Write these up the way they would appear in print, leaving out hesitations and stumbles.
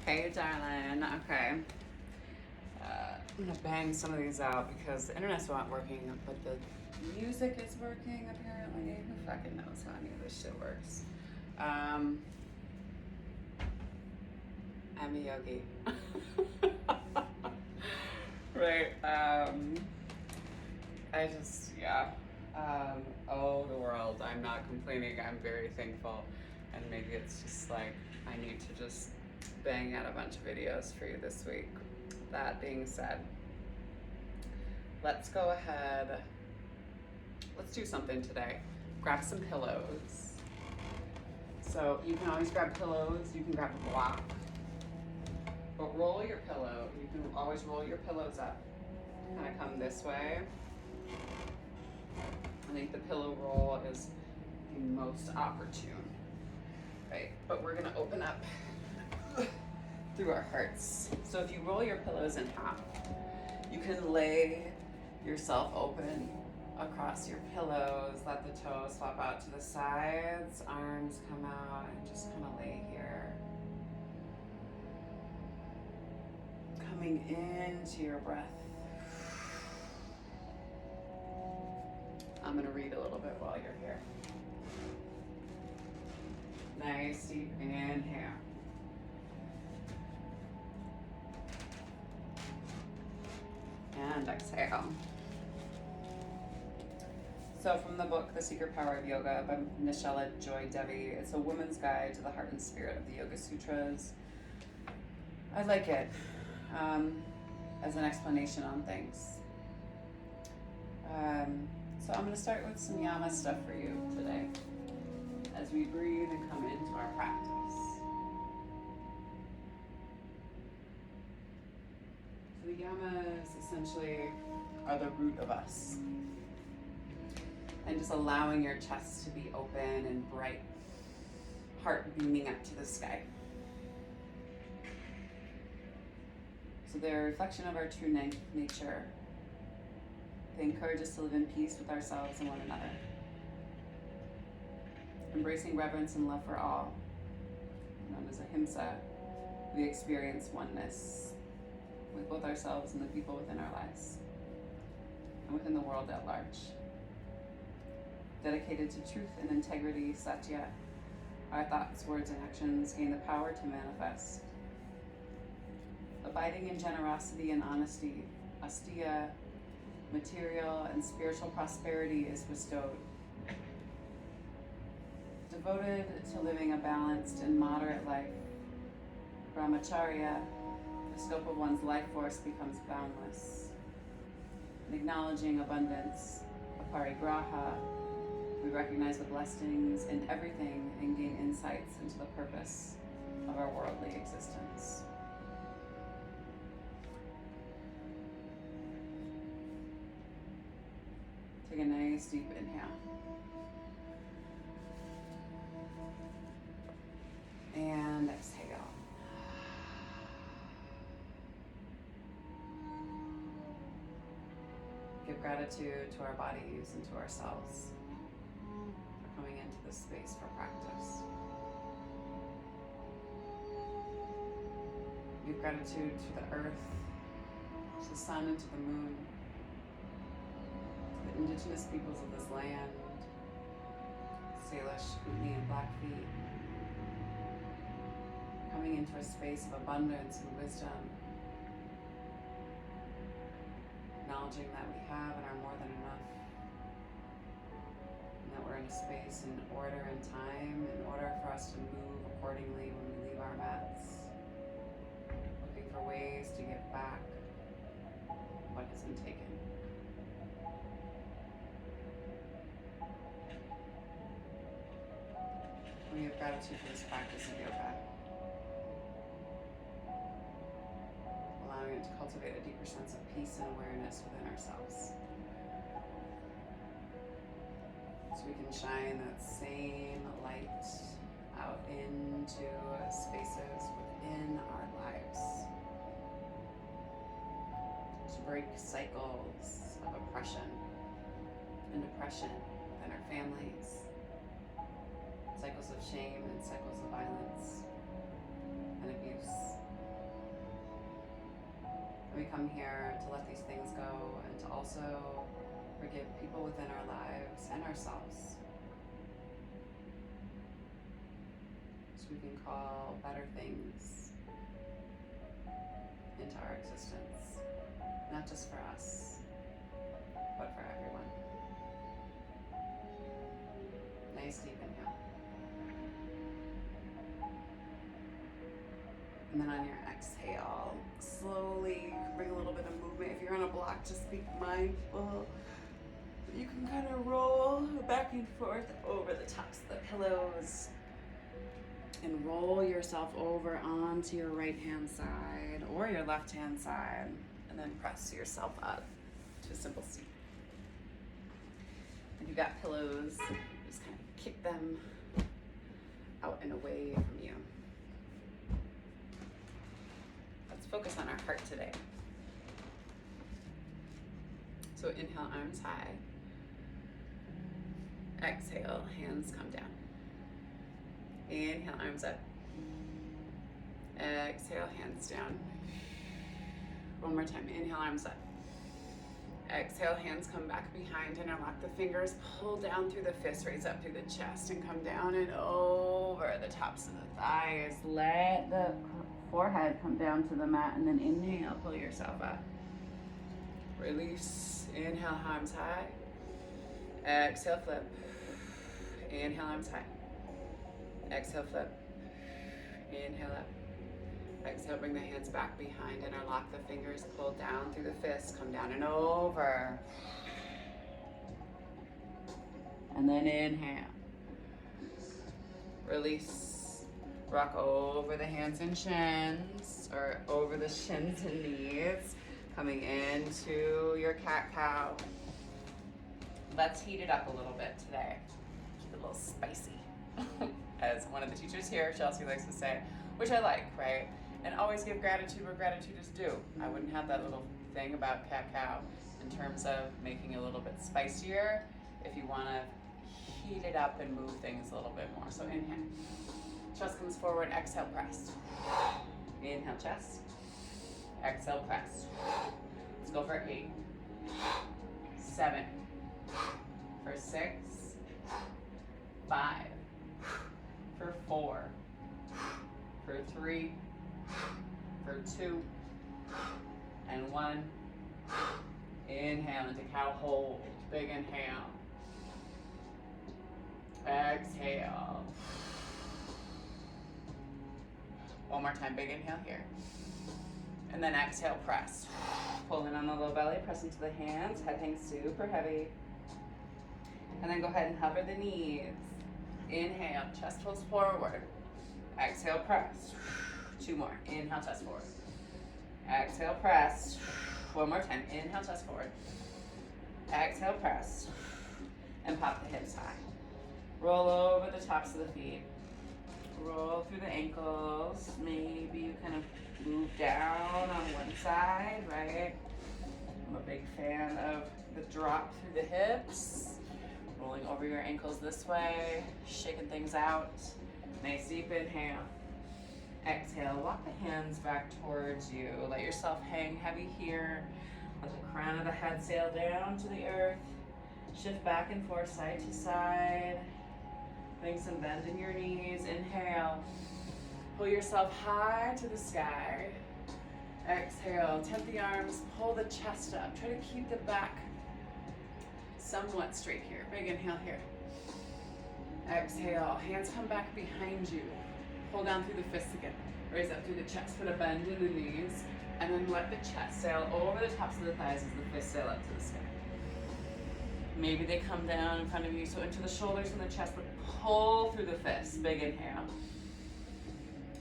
Hey, darling. Okay. I'm gonna bang some of these out because the internet's not working, but the music is working apparently. Who fucking knows how any of this shit works? I'm a yogi. Right. I just, yeah. Oh, the world. I'm not complaining. I'm very thankful. And maybe it's just like I need to just bang out a bunch of videos for you this week. That being said, let's go ahead. Let's do something today. Grab some pillows. So you can always grab pillows. You can grab a block. But roll your pillow. You can always roll your pillows up. Kind of come this way. I think the pillow roll is the most opportune. Right? But we're gonna open up through our hearts. So if you roll your pillows in half, you can lay yourself open across your pillows, let the toes flop out to the sides, arms come out, and just kind of lay here. Coming into your breath. I'm going to read a little bit while you're here. Nice deep inhale. And exhale. So from the book, The Secret Power of Yoga by Nishala Joy Devi, it's a woman's guide to the heart and spirit of the Yoga Sutras. I like it as an explanation on things. So I'm going to start with some yama stuff for you today as we breathe and come into our practice. So the yamas essentially are the root of us. And just allowing your chest to be open and bright, heart beaming up to the sky. So they're a reflection of our true nature. They encourage us to live in peace with ourselves and one another. Embracing reverence and love for all, known as ahimsa, we experience oneness with both ourselves and the people within our lives, and within the world at large. Dedicated to truth and integrity, satya, our thoughts, words, and actions gain the power to manifest. Abiding in generosity and honesty, asteya, material and spiritual prosperity is bestowed. Devoted to living a balanced and moderate life, brahmacharya, the scope of one's life force becomes boundless. In acknowledging abundance, aparigraha, we recognize the blessings in everything and gain insights into the purpose of our worldly existence. Take a nice deep inhale. And exhale. Give gratitude to our bodies and to ourselves for coming into this space for practice. Give gratitude to the earth, to the sun, and to the moon, to the indigenous peoples of this land, Salish, Kootenai, and Blackfeet, coming into a space of abundance and wisdom, acknowledging that we have and are more than enough, and that we're in a space in order and time in order for us to move accordingly when we leave our mats, looking for ways to give back what has been taken. We have gratitude for this practice of yoga, allowing it to cultivate a deeper sense of peace and awareness within ourselves. So we can shine that same light out into spaces within our lives to break cycles of oppression and depression within our families, cycles of shame and cycles of violence and abuse And we come here to let these things go and to also forgive people within our lives and ourselves. So we can call better things into our existence, not just for us, but for everyone. Nice deep inhale. And then on your exhale, slowly bring a little bit of movement. If you're on a block, just be mindful. You can kind of roll back and forth over the tops of the pillows and roll yourself over onto your right hand side or your left hand side, and then press yourself up to a simple seat. If you've got pillows, just kind of kick them out and away from you. Let's focus on our heart today. So inhale, arms high. Exhale, hands come down. Inhale, arms up. Exhale, hands down. One more time. Inhale, arms up. Exhale, hands come back behind, interlock the fingers, pull down through the fists, raise up through the chest, and come down and over the tops of the thighs. Let the forehead come down to the mat, and then inhale, pull yourself up. Release. Inhale, arms high. Exhale, flip. Inhale, arms high. Exhale, flip. Inhale up. Exhale, bring the hands back behind, interlock the fingers, pull down through the fists, come down and over. And then inhale. Release. Rock over the hands and shins, or over the shins and knees, coming into your cat-cow. Let's heat it up a little bit today. Keep it a little spicy. As one of the teachers here, Chelsea, likes to say, which I like, right? And always give gratitude where gratitude is due. I wouldn't have that little thing about cat-cow in terms of making it a little bit spicier if you want to heat it up and move things a little bit more. So inhale. Chest comes forward, exhale, press. Inhale, chest. Exhale, press. Let's go for 8, 7, for 6, 5, for 4, for 3, for 2, and 1. Inhale into cow hold. Big inhale. Exhale. One more time, big inhale here. And then exhale, press. Pull in on the low belly, press into the hands, head hangs super heavy. And then go ahead and hover the knees. Inhale, chest pulls forward. Exhale, press. 2 more. Inhale, chest forward. Exhale, press. 1 more time. Inhale, chest forward. Exhale, press. And pop the hips high. Roll over the tops of the feet. Roll through the ankles. Maybe you kind of move down on one side, right? I'm a big fan of the drop through the hips. Rolling over your ankles this way. Shaking things out. Nice deep inhale. Exhale, walk the hands back towards you. Let yourself hang heavy here. Let the crown of the head sail down to the earth. Shift back and forth, side to side. Putting some bend in your knees. Inhale. Pull yourself high to the sky. Exhale, temp the arms, pull the chest up. Try to keep the back somewhat straight here. Big inhale here. Exhale, hands come back behind you. Pull down through the fists again. Raise up through the chest, put a bend in the knees, and then let the chest sail over the tops of the thighs as the fists sail up to the sky. Maybe they come down in front of you, so into the shoulders and the chest, but pull through the fists. Big inhale.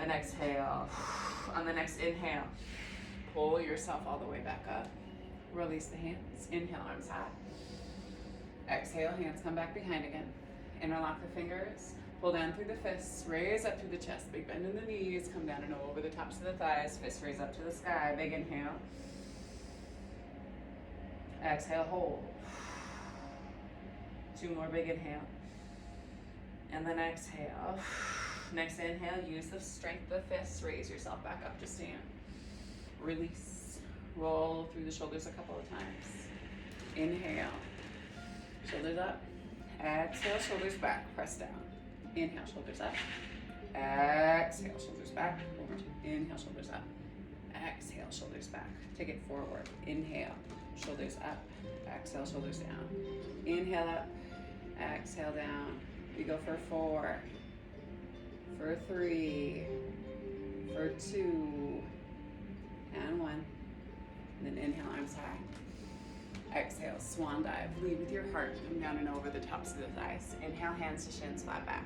And exhale. On the next inhale, pull yourself all the way back up. Release the hands. Inhale, arms high. Exhale, hands come back behind again. Interlock the fingers. Pull down through the fists. Raise up through the chest. Big bend in the knees. Come down and over the tops of the thighs. Fists raise up to the sky. Big inhale. Exhale, hold. 2 more big inhale. And then exhale. Next inhale, use the strength of the fists. Raise yourself back up to stand. Release. Roll through the shoulders a couple of times. Inhale, shoulders up. Exhale, shoulders back, press down. Inhale, shoulders up. Exhale, shoulders back. One more time. Inhale, shoulders up. Exhale, shoulders back. Take it forward. Inhale, shoulders up. Exhale, shoulders down. Inhale up. Exhale down. We go for 4, for 3, for 2, and 1. And then inhale, arms high. Exhale, swan dive. Lead with your heart. Come down and over the tops of the thighs. Inhale, hands to shins, flat back.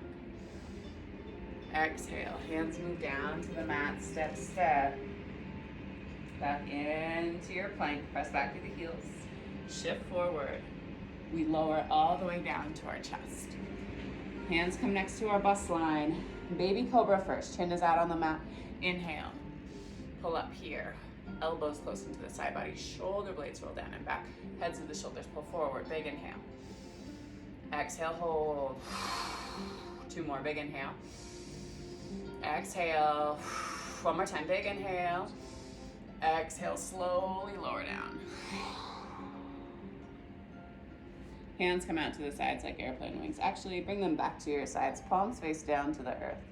Exhale, hands move down to the mat, step, step. Back into your plank, press back through the heels. Shift forward. We lower all the way down to our chest. Hands come next to our bust line. Baby cobra first, chin is out on the mat. Inhale, pull up here. Elbows close into the side body, shoulder blades roll down and back. Heads of the shoulders pull forward, big inhale. Exhale, hold. 2 more, big inhale. Exhale, 1 more time, big inhale. Exhale, slowly lower down. Hands come out to the sides like airplane wings. Actually, bring them back to your sides, palms face down to the earth.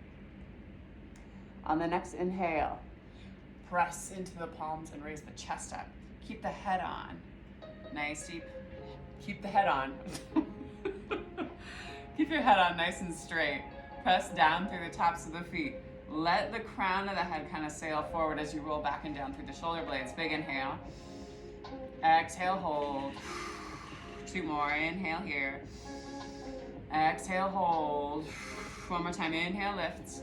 On the next inhale, press into the palms and raise the chest up. Keep the head on. Nice, deep. Keep the head on. Keep your head on nice and straight. Press down through the tops of the feet. Let the crown of the head kind of sail forward as you roll back and down through the shoulder blades. Big inhale. Exhale, hold. 2 more, inhale here. Exhale, hold. 1 more time, inhale, lift.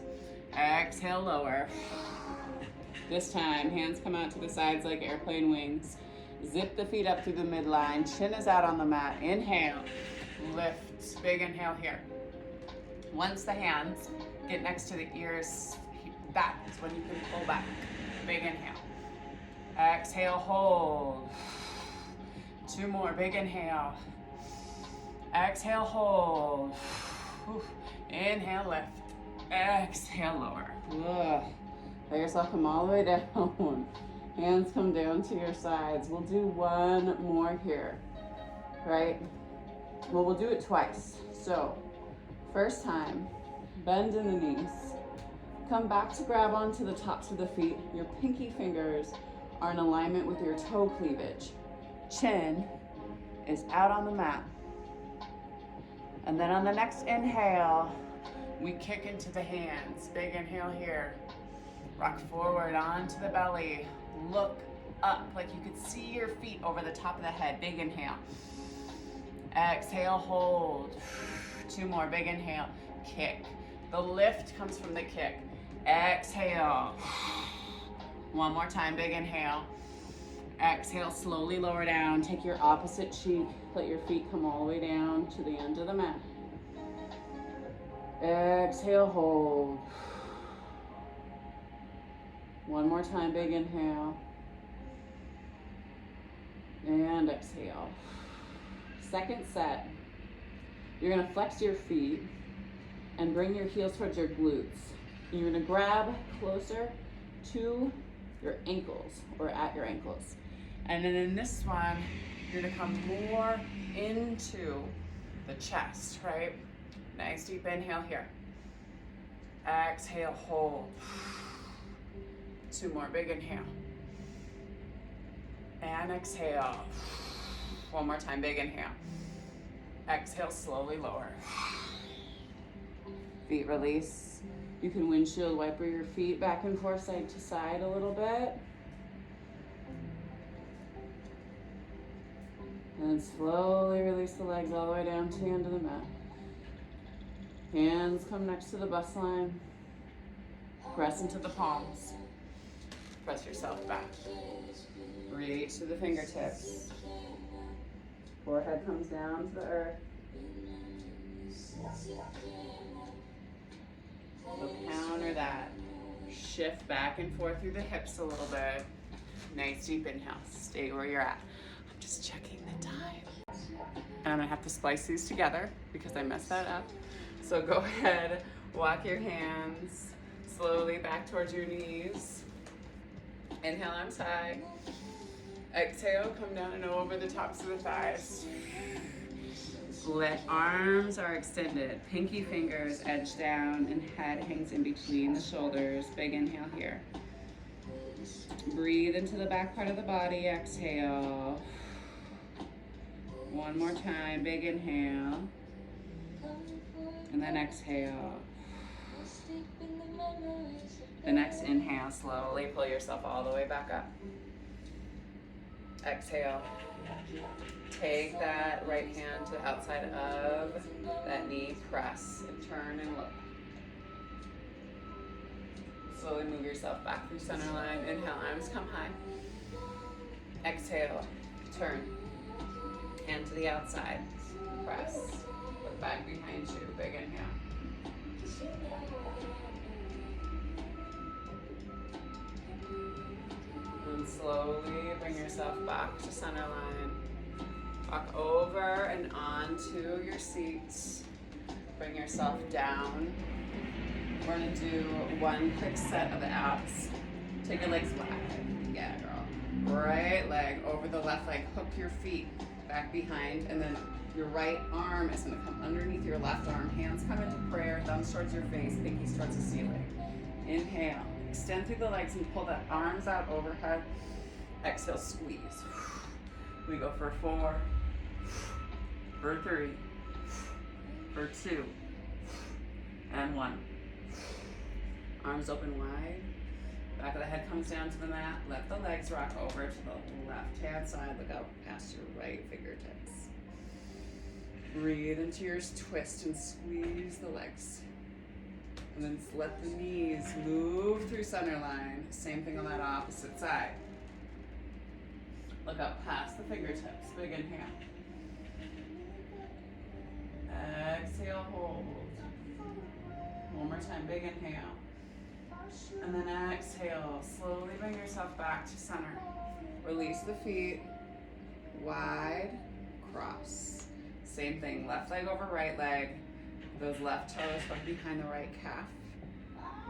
Exhale, lower. This time, hands come out to the sides like airplane wings. Zip the feet up through the midline. Chin is out on the mat. Inhale, lift. Big inhale here. Once the hands get next to the ears, that is when you can pull back. Big inhale. Exhale, hold. 2 more, big inhale. Exhale, hold. Inhale, lift. Exhale, lower. Let yourself come all the way down. Hands come down to your sides. We'll do 1 more here, right? Well, we'll do it twice. So, first time, bend in the knees. Come back to grab onto the tops of the feet. Your pinky fingers are in alignment with your toe cleavage. Chin is out on the mat. And then on the next inhale, we kick into the hands. Big inhale here. Rock forward onto the belly. Look up like you could see your feet over the top of the head. Big inhale. Exhale, hold. 2 more, big inhale. Kick. The lift comes from the kick. Exhale. 1 more time, big inhale. Exhale, slowly lower down. Take your opposite cheek. Let your feet come all the way down to the end of the mat. Exhale, hold. 1 more time, big inhale. And exhale. Second set. You're gonna flex your feet and bring your heels towards your glutes. And you're gonna grab closer to your ankles or at your ankles. And then in this one, you're gonna come more into the chest, right? Nice deep inhale here. Exhale, hold. 2 more, big inhale. And exhale. 1 more time, big inhale. Exhale, slowly lower. Feet release. You can windshield wiper your feet back and forth, side to side a little bit. And slowly release the legs all the way down to the end of the mat. Hands come next to the bust line. Press into the palms. Press yourself back. Reach to the fingertips. Forehead comes down to the earth. So counter that. Shift back and forth through the hips a little bit. Nice deep inhale. Stay where you're at. I'm just checking the time. And I'm gonna have to splice these together because I messed that up. So go ahead, walk your hands slowly back towards your knees. Inhale, arms high. Exhale, come down and over the tops of the thighs. Let arms are extended. Pinky fingers edge down and head hangs in between the shoulders. Big inhale here. Breathe into the back part of the body. Exhale. One more time. Big inhale. And then exhale. The next inhale, slowly pull yourself all the way back up. Exhale. Take that right hand to the outside of that knee, press and turn and look. Slowly move yourself back through center line. Inhale, arms come high. Exhale, turn. Hand to the outside, press. Look back behind you, big inhale. And slowly bring yourself back to center line. Walk over and onto your seats. Bring yourself down. We're gonna do one quick set of the abs. Take your legs wide. Yeah, girl. Right leg over the left leg. Hook your feet back behind, and then your right arm is gonna come underneath your left arm. Hands come into prayer, thumbs towards your face, pinkies towards the ceiling. Inhale. Extend through the legs and pull the arms out overhead. Exhale, squeeze. We go for 4, for 3, for 2, and 1. Arms open wide. Back of the head comes down to the mat. Let the legs rock over to the left-hand side. Look out past your right fingertips. Breathe into your twist and squeeze the legs. And then let the knees move through center line. Same thing on that opposite side. Look up past the fingertips. Big inhale. Exhale, hold. One more time, big inhale. And then exhale, slowly bring yourself back to center. Release the feet, wide, cross. Same thing, left leg over right leg. Those left toes hook behind the right calf.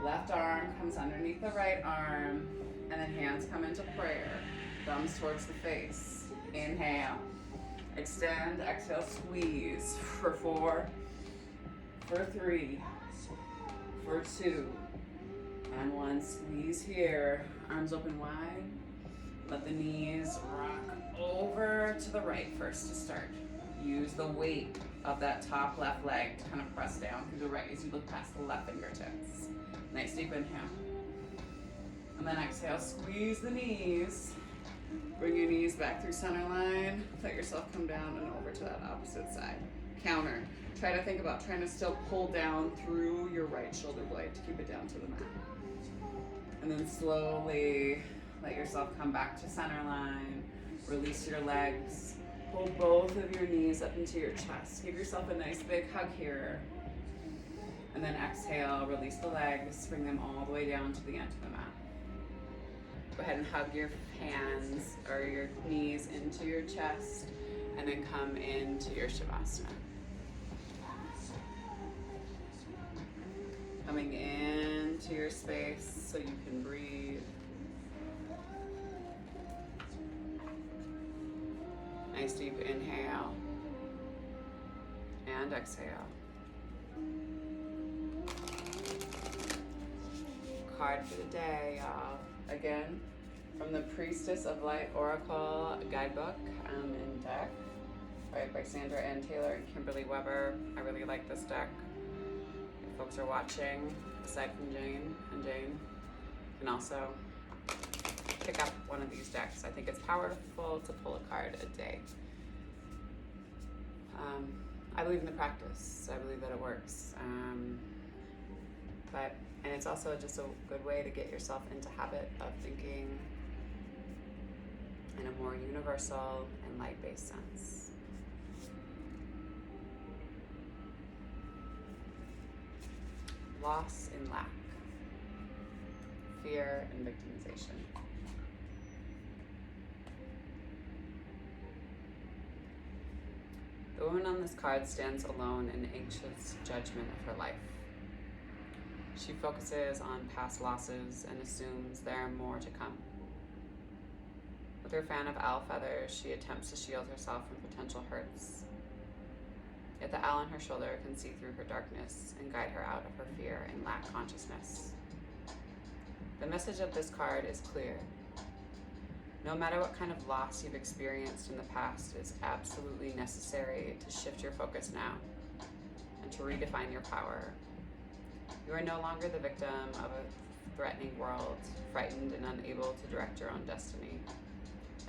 Left arm comes underneath the right arm, and then hands come into prayer. Thumbs towards the face. Inhale. Extend, exhale, squeeze. For 4, for 3, for 2, and 1. Squeeze here. Arms open wide. Let the knees rock over to the right first to start. Use the weight of that top left leg to kind of press down through the right as you look past the left fingertips. Nice deep inhale. And then exhale, squeeze the knees. Bring your knees back through center line. Let yourself come down and over to that opposite side. Counter. Try to think about trying to still pull down through your right shoulder blade to keep it down to the mat. And then slowly let yourself come back to center line. Release your legs. Pull both of your knees up into your chest. Give yourself a nice big hug here. And then exhale, release the legs, bring them all the way down to the end of the mat. Go ahead and hug your hands or your knees into your chest, and then come into your Shavasana. Coming into your space so you can breathe. Nice deep inhale and exhale. Card for the day, y'all. Again, from the Priestess of Light Oracle Guidebook in deck, right, by Sandra Ann Taylor and Kimberly Weber. I really like this deck. If folks are watching, aside from Jane, you can also pick up one of these decks. I think it's powerful to pull a card a day. I believe in the practice. I believe that it works. And it's also just a good way to get yourself into habit of thinking in a more universal and light-based sense. Loss and lack, fear and victimization. The woman on this card stands alone in anxious judgment of her life. She focuses on past losses and assumes there are more to come. With her fan of owl feathers, she attempts to shield herself from potential hurts. Yet the owl on her shoulder can see through her darkness and guide her out of her fear and lack consciousness. The message of this card is clear. No matter what kind of loss you've experienced in the past, it is absolutely necessary to shift your focus now and to redefine your power. You are no longer the victim of a threatening world, frightened and unable to direct your own destiny.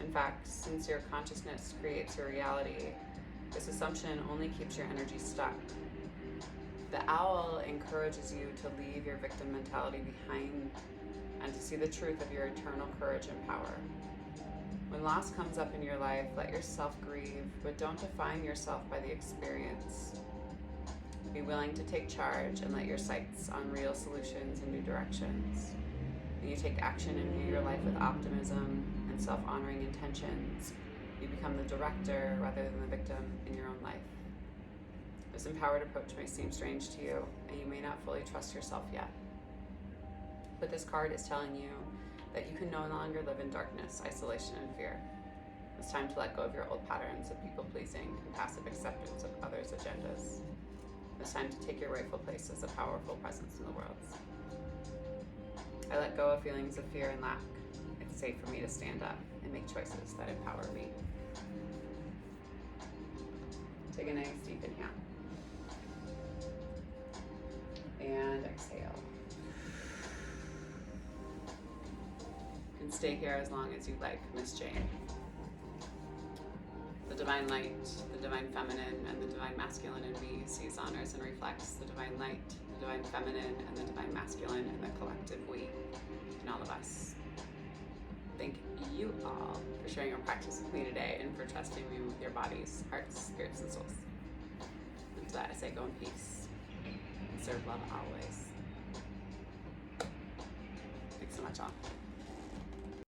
In fact, since your consciousness creates your reality, this assumption only keeps your energy stuck. The owl encourages you to leave your victim mentality behind and to see the truth of your eternal courage and power. When loss comes up in your life, let yourself grieve, but don't define yourself by the experience. Be willing to take charge and let your sights on real solutions and new directions. When you take action and view your life with optimism and self-honoring intentions, you become the director rather than the victim in your own life. This empowered approach may seem strange to you, and you may not fully trust yourself yet. But this card is telling you that you can no longer live in darkness, isolation, and fear. It's time to let go of your old patterns of people-pleasing and passive acceptance of others' agendas. It's time to take your rightful place as a powerful presence in the world. I let go of feelings of fear and lack. It's safe for me to stand up and make choices that empower me. Take a nice deep inhale. And exhale. You can stay here as long as you like, Miss Jane. The divine light, the divine feminine, and the divine masculine in me sees, honors, and reflects the divine light, the divine feminine, and the divine masculine in the collective we, in all of us. Thank you all for sharing your practice with me today and for trusting me with your bodies, hearts, spirits, and souls. And to that I say go in peace and serve love always. Thanks so much all.